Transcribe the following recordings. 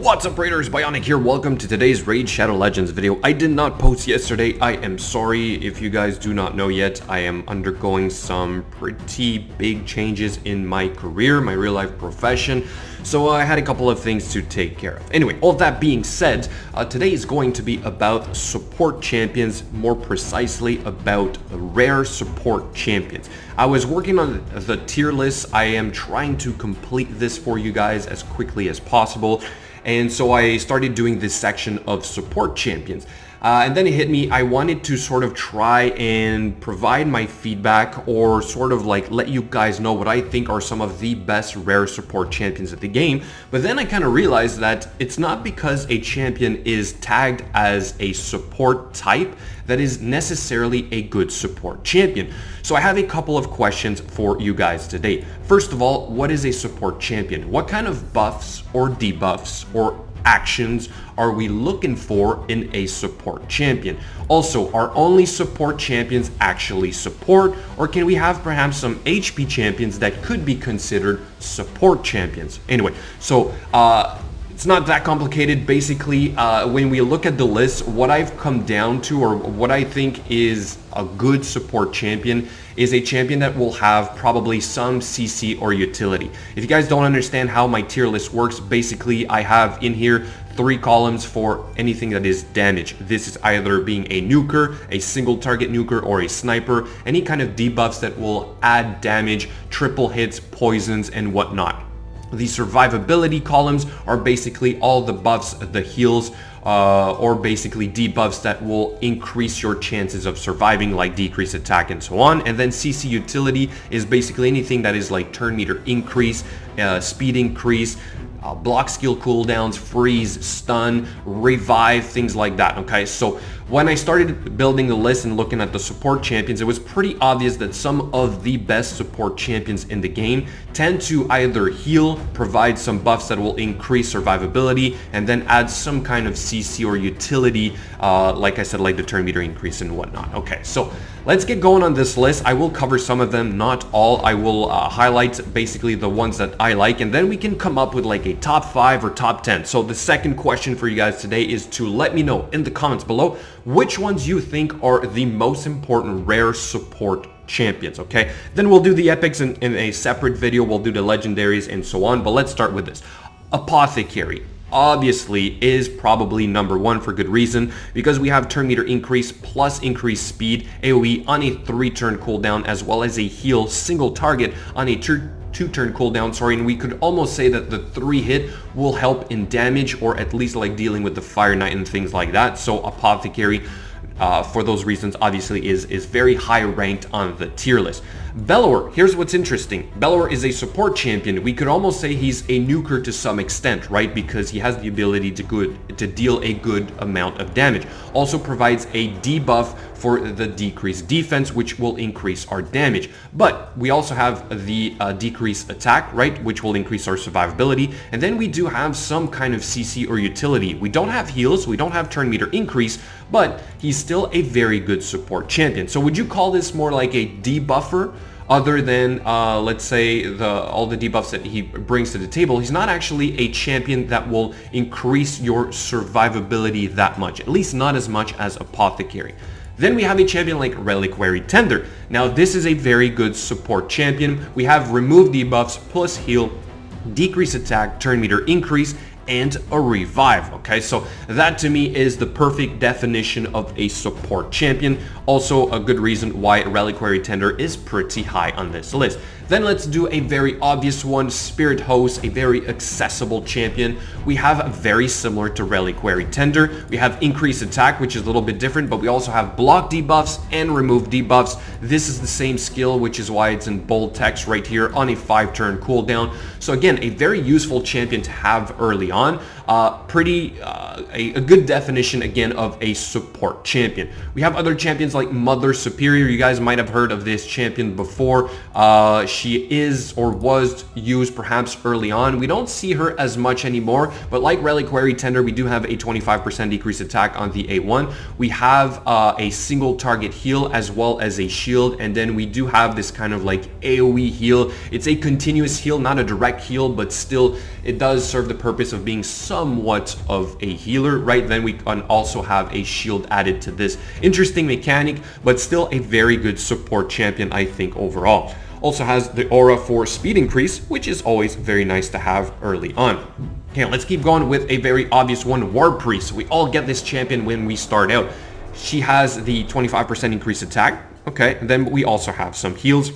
What's up, Raiders? Bionic here. Welcome to today's Raid Shadow Legends video. I did not post yesterday. I am sorry. If you guys do not know yet, I am undergoing some pretty big changes in my career, my real life profession. So I had a couple of things to take care of. Anyway, all that being said, today is going to be about support champions, more precisely about rare support champions. I was working on the tier list. I am trying to complete this for you guys as quickly as possible. And so I started doing this section of support champions. And then it hit me, I wanted to sort of try and provide my feedback or sort of like let you guys know what I think are some of the best rare support champions of the game. But then I kind of realized that it's not because a champion is tagged as a support type that is necessarily a good support champion. So I have a couple of questions for you guys today. First of all, what is a support champion? What kind of buffs or debuffs or actions are we looking for in a support champion? Also, are only support champions actually support, or can we have perhaps some HP champions that could be considered support champions? Anyway, so it's not that complicated. Basically, when we look at the list, what I've come down to, or what I think is a good support champion, is a champion that will have probably some CC or utility. If you guys don't understand how my tier list works, basically I have in here 3 columns for anything that is damage. This is either being a nuker, a single target nuker, or a sniper, any kind of debuffs that will add damage, triple hits, poisons, and whatnot. The survivability columns are basically all the buffs, the heals, or basically debuffs that will increase your chances of surviving, like decrease attack and so on. And then CC utility is basically anything that is like turn meter increase, speed increase, block skill cooldowns, freeze, stun, revive, things like that. Okay, so when I started building the list and looking at the support champions, it was pretty obvious that some of the best support champions in the game tend to either heal, provide some buffs that will increase survivability, and then add some kind of CC or utility, like I said, like the turn meter increase and whatnot. Okay, so let's get going on this list. I will cover some of them, not all. I will highlight basically the ones that I like, and then we can come up with like a top 5 or top 10. So the second question for you guys today is to let me know in the comments below which ones you think are the most important rare support champions. Okay, then we'll do the epics in a separate video. We'll do the legendaries and so on, but let's start with this. Apothecary obviously is probably number 1 for good reason, because we have turn meter increase plus increased speed, AoE on a 3-turn cooldown, as well as a heal single target on a 2-turn cooldown, sorry, and we could almost say that the 3-hit will help in damage, or at least like dealing with the Fire Knight and things like that. So Apothecary, for those reasons, obviously is very high ranked on the tier list. Belair, here's what's interesting. Belair is a support champion. We could almost say he's a nuker to some extent, right? Because he has the ability to deal a good amount of damage. Also provides a debuff for the decreased defense, which will increase our damage. But we also have the decreased attack, right? Which will increase our survivability. And then we do have some kind of CC or utility. We don't have heals, we don't have turn meter increase, but he's still a very good support champion. So would you call this more like a debuffer? Other than, let's say, all the debuffs that he brings to the table, he's not actually a champion that will increase your survivability that much, at least not as much as Apothecary. Then we have a champion like Reliquary Tender. Now this is a very good support champion. We have remove debuffs plus heal, decrease attack, turn meter increase, and a revive. Okay, so that to me is the perfect definition of a support champion. Also a good reason why Reliquary Tender is pretty high on this list. Then let's do a very obvious one, Spirit Host, a very accessible champion. We have very similar to Reliquary Tender. We have increased attack, which is a little bit different, but we also have block debuffs and remove debuffs. This is the same skill, which is why it's in bold text right here on a 5-turn cooldown. So again, a very useful champion to have early on. A good definition again of a support champion. We have other champions like Mother Superior. You guys might have heard of this champion before. she is or was used perhaps early on. We don't see her as much anymore, but like Reliquary Tender, we do have a 25% decreased attack on the A1. We have a single target heal as well as a shield, and then we do have this kind of like AoE heal. It's a continuous heal, not a direct heal, but still it does serve the purpose of being somewhat of a healer, right? Then we can also have a shield added to this. Interesting mechanic, but still a very good support champion, I think, overall. Also has the aura for speed increase, which is always very nice to have early on. Okay, let's keep going with a very obvious one, War Priest. We all get this champion when we start out. She has the 25% increased attack. Okay, then we also have some heals,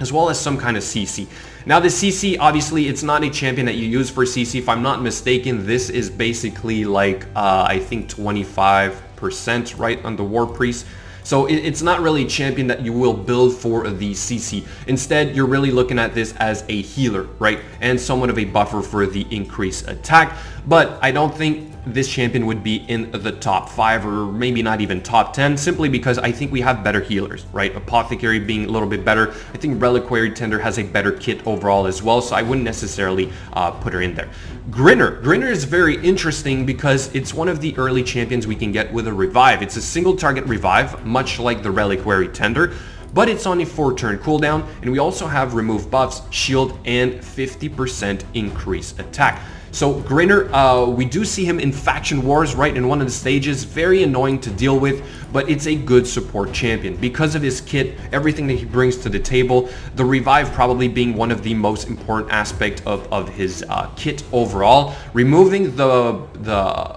as well as some kind of CC. Now the CC, obviously, it's not a champion that you use for CC. If I'm not mistaken, this is basically like, I think 25%, right, on the War Priest. So it's not really a champion that you will build for the CC. Instead, you're really looking at this as a healer, right? And somewhat of a buffer for the increased attack. But I don't think this champion would be in the top 5 or maybe not even top 10, simply because I think we have better healers, right? Apothecary being a little bit better. I think Reliquary Tender has a better kit overall as well, so I wouldn't necessarily put her in there. Grinner. Grinner is very interesting because it's one of the early champions we can get with a revive. It's a single target revive, much like the Reliquary Tender, but it's on a 4-turn cooldown, and we also have remove buffs, shield, and 50% increase attack. So Grinner, we do see him in Faction Wars, right, in one of the stages. Very annoying to deal with, but it's a good support champion because of his kit, everything that he brings to the table. The revive probably being one of the most important aspect of his kit overall. Removing the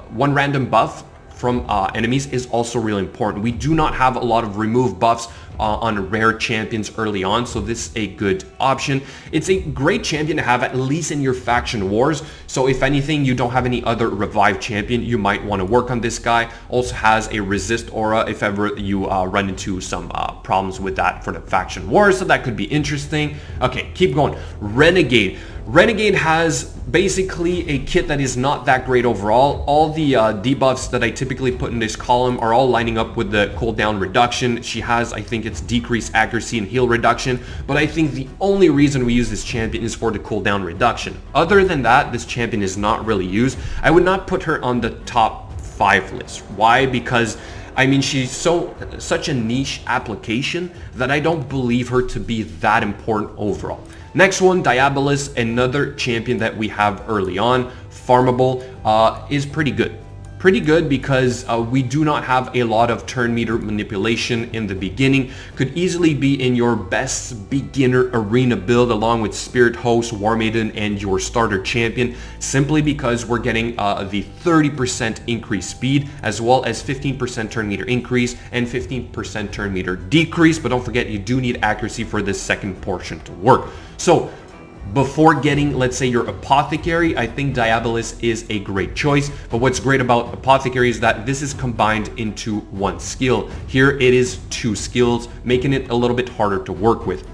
one random buff from enemies is also really important. We do not have a lot of remove buffs on rare champions early on, so this is a good option. It's a great champion to have at least in your faction wars, so if anything you don't have any other revive champion, you might want to work on this guy. Also has a resist aura if ever you run into some problems with that for the faction wars, so that could be interesting. Okay, keep going. Renegade. Renegade has basically a kit that is not that great overall. All the debuffs that I typically put in this column are all lining up with the cooldown reduction. She has, I think it's decreased accuracy and heal reduction, but I think the only reason we use this champion is for the cooldown reduction. Other than that, this champion is not really used. I would not put her on the top 5 list. Why? Because I mean, she's such a niche application that I don't believe her to be that important overall. Next one, Diable, another champion that we have early on, farmable, is pretty good. Pretty good because we do not have a lot of turn meter manipulation in the beginning. Could easily be in your best beginner arena build along with Spirit Host, War Maiden, and your starter champion, simply because we're getting the 30% increased speed as well as 15% turn meter increase and 15% turn meter decrease. But don't forget, you do need accuracy for this second portion to work. So before getting, let's say, your Apothecary, I think Diable is a great choice. But what's great about Apothecary is that this is combined into one skill. Here it is 2 skills, making it a little bit harder to work with.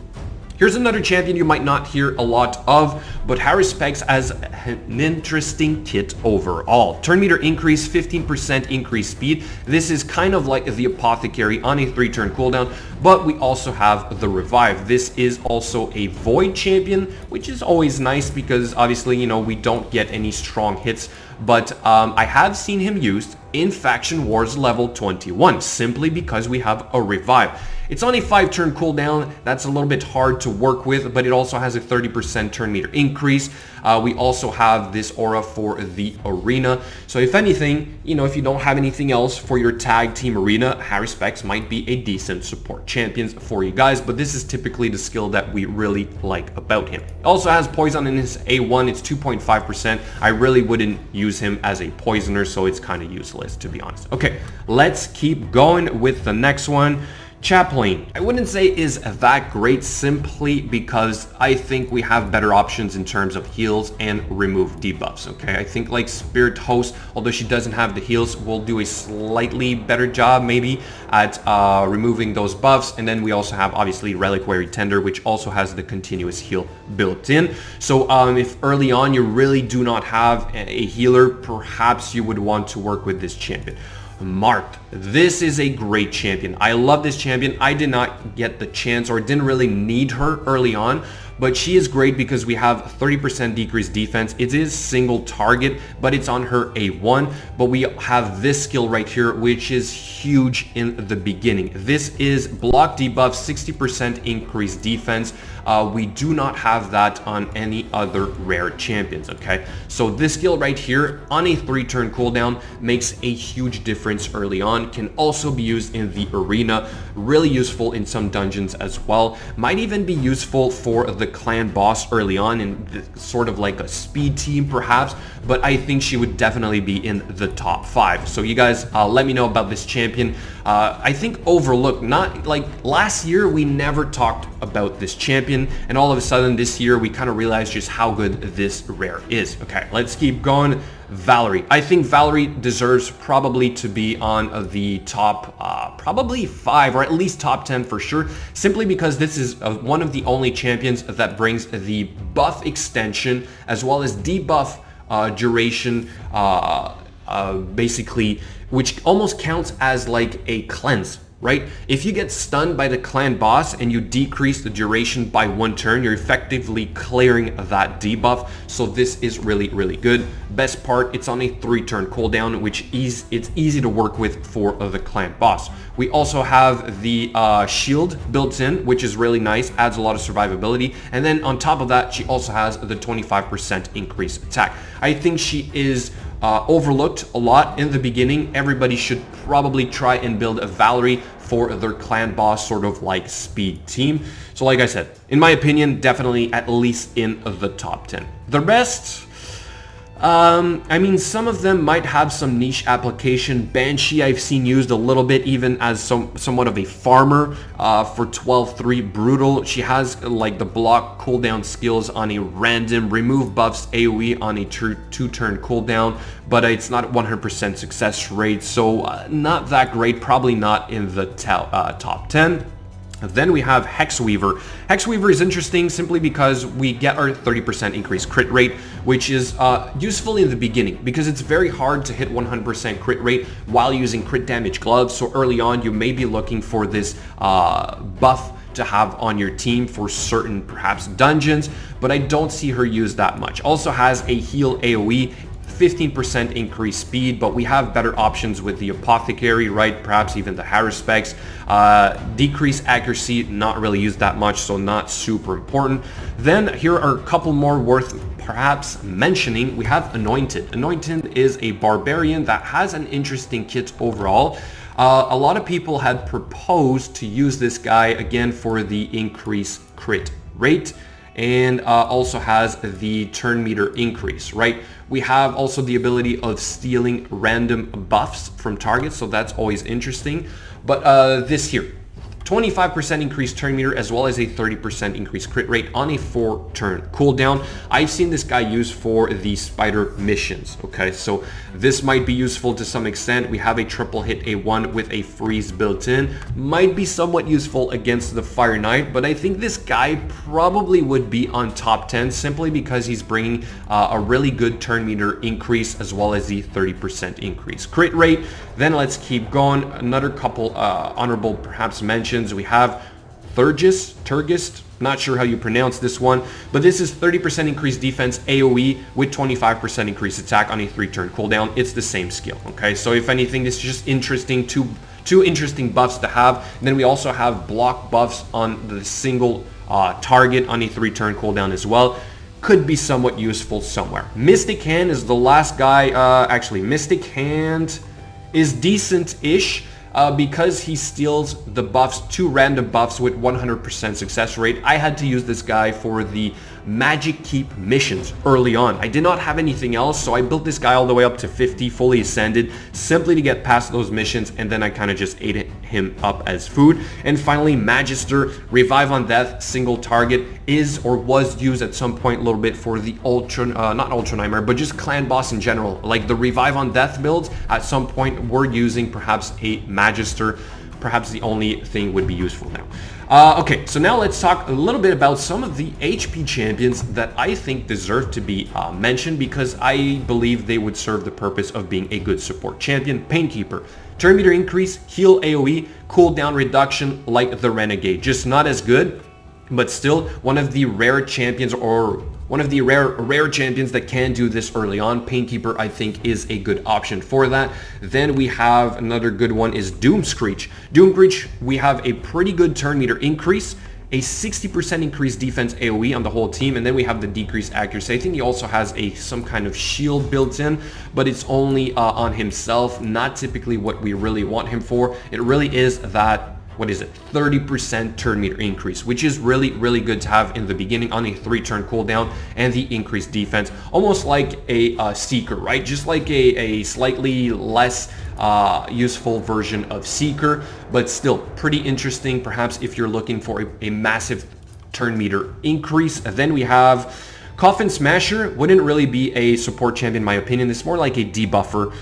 Here's another champion you might not hear a lot of, but Harris specs as an interesting kit overall. Turn meter increase, 15% increased speed. This is kind of like the Apothecary on a 3-turn cooldown, but we also have the revive. This is also a void champion, which is always nice because obviously, you know, we don't get any strong hits, but I have seen him used in Faction Wars level 21, simply because we have a revive. It's on a 5-turn cooldown. That's a little bit hard to work with, but it also has a 30% turn meter increase. We also have this aura for the arena. So if anything, you know, if you don't have anything else for your tag team arena, Harry Specs might be a decent support champion for you guys, but this is typically the skill that we really like about him. It also has poison in his A1. It's 2.5%. I really wouldn't use him as a poisoner, so it's kind of useless, to be honest. Okay, let's keep going with the next one. Chaplin, I wouldn't say is that great, simply because I think we have better options in terms of heals and remove debuffs, okay? I think like Spirit Host, although she doesn't have the heals, will do a slightly better job maybe at removing those buffs. And then we also have obviously Reliquary Tender, which also has the continuous heal built in. So if early on you really do not have a healer, perhaps you would want to work with this champion. Marked. This is a great champion. I love this champion. I did not get the chance or didn't really need her early on, but she is great because we have 30% decreased defense. It is single target, but it's on her A1. But we have this skill right here, which is huge in the beginning. This is block debuff, 60% increased defense. We do not have that on any other rare champions, okay? So this skill right here on a 3-turn cooldown makes a huge difference early on. Can also be used in the arena, really useful in some dungeons as well. Might even be useful for the clan boss early on in sort of like a speed team perhaps, but I think she would definitely be in the top 5. So you guys let me know about this champion. I think overlooked, not like last year we never talked about this champion, and all of a sudden this year we kind of realized just how good this rare is. Okay, let's keep going. Valerie. I think Valerie deserves probably to be on the top probably 5 or at least top 10 for sure, simply because this is one of the only champions that brings the buff extension as well as debuff duration, basically, which almost counts as like a cleanse, right? If you get stunned by the clan boss and you decrease the duration by 1 turn, you're effectively clearing that debuff. So this is really, really good. Best part, it's on a 3-turn cooldown, which is it's easy to work with for the clan boss. We also have the shield built in, which is really nice, adds a lot of survivability. And then on top of that, she also has the 25% increased attack. I think she is overlooked a lot in the beginning. Everybody should probably try and build a Valerie for their clan boss sort of like speed team. So like I said, in my opinion, definitely at least in the top 10. The rest, I mean, some of them might have some niche application. Banshee I've seen used a little bit even as somewhat of a farmer for 12-3 brutal. She has like the block cooldown skills on a random, remove buffs AoE on a 2-turn cooldown, but it's not 100% success rate, so not that great, probably not in the top 10. Then we have Hex Weaver. Hex Weaver is interesting simply because we get our 30% increased crit rate, which is useful in the beginning because it's very hard to hit 100% crit rate while using crit damage gloves. So early on, you may be looking for this buff to have on your team for certain perhaps dungeons, but I don't see her used that much. Also has a heal AoE, 15% increased speed, but we have better options with the Apothecary, right? Perhaps even the Haruspecs. Decreased accuracy, not really used that much, so not super important. Then here are a couple more worth perhaps mentioning. We have Anointed. Anointed is a barbarian that has an interesting kit overall. A lot of people had proposed to use this guy again for the increased crit rate, and also has the turn meter increase, right? We have also the ability of stealing random buffs from targets, so that's always interesting. But this here, 25% increased turn meter as well as a 30% increased crit rate on a 4-turn cooldown. I've seen this guy used for the spider missions, okay? So this might be useful to some extent. We have a triple hit A1 with a freeze built in. Might be somewhat useful against the Fire Knight, but I think this guy probably would be on top 10 simply because he's bringing a really good turn meter increase as well as the 30% increase crit rate. Then let's keep going. Another couple honorable perhaps mentions. We have Therus Turkish, not sure how you pronounce this one, but this is 30% increased defense AoE with 25% increased attack on a 3-turn cooldown. It's the same skill, okay? So if anything, this is just interesting, two interesting buffs to have. And then we also have block buffs on the single target on a 3-turn cooldown as well. Could be somewhat useful somewhere. Mystic Hand is the last guy. Actually, Mystic Hand is decent-ish. Because he steals the buffs, 2 random buffs with 100% success rate. I had to use this guy for the Magic Keep missions early on. I did not have anything else, so I built this guy all the way up to 50, fully ascended, simply to get past those missions, and then I kind of just ate him up as food. And finally, Magister, Revive on Death, single target, is or was used at some point a little bit for the not Ultra Nightmare, but just clan boss in general. Like the Revive on Death builds, at some point were using perhaps a Magister. Perhaps the only thing would be useful now. Okay, so now let's talk a little bit about some of the HP champions that I think deserve to be mentioned because I believe they would serve the purpose of being a good support champion. Painkeeper. Turn meter increase, heal AoE, cooldown reduction like the Renegade. Just not as good, but still one of the rare champions, or one of the rare champions that can do this early on. Painkeeper, I think, is a good option for that. Then we have another good one is Screech. Screech, we have a pretty good turn meter increase, a 60% increased defense AoE on the whole team, and then we have the decreased accuracy. I think he also has some kind of shield built in, but it's only on himself, not typically what we really want him for. It really is that, what is it, 30% turn meter increase, which is really good to have in the beginning on a 3-turn cooldown, and the increased defense, almost like a Seeker, right? Just like a slightly less useful version of Seeker, but still pretty interesting, perhaps if you're looking for a massive turn meter increase. And then we have Coffin Smasher. Wouldn't really be a support champion in my opinion. It's more like a debuffer.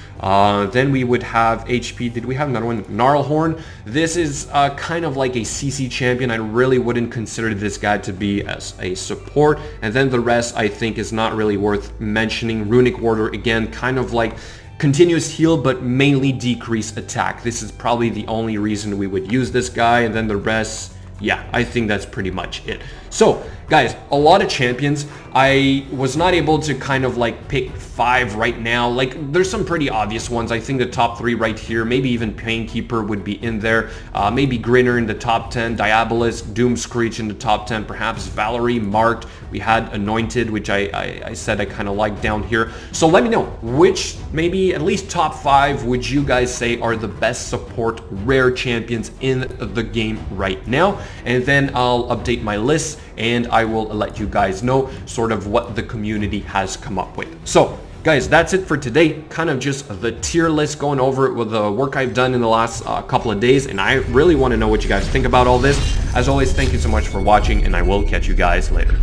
Then we would have HP. Did we have another one? Gnarlhorn. This is kind of like a CC champion. I really wouldn't consider this guy to be as a support. And then the rest I think is not really worth mentioning. Runic Warder, again, kind of like continuous heal, but mainly decrease attack. This is probably the only reason we would use this guy. And then the rest, yeah, I think that's pretty much it. So guys, a lot of champions. I was not able to kind of like pick 5 right now. Like, there's some pretty obvious ones. I think the top 3 right here, maybe even Painkeeper would be in there. Maybe Grinner in the top 10, Diable, Screech in the top 10, perhaps Valerie marked. We had Anointed, which I said I kind of like down here. So let me know which, maybe at least top 5 would you guys say are the best support rare champions in the game right now, and then I'll update my list and I will let you guys know sort of what the community has come up with. So guys, that's it for today. Kind of just the tier list, going over it with the work I've done in the last couple of days, and I really want to know what you guys think about all this. As always, thank you so much for watching, and I will catch you guys later.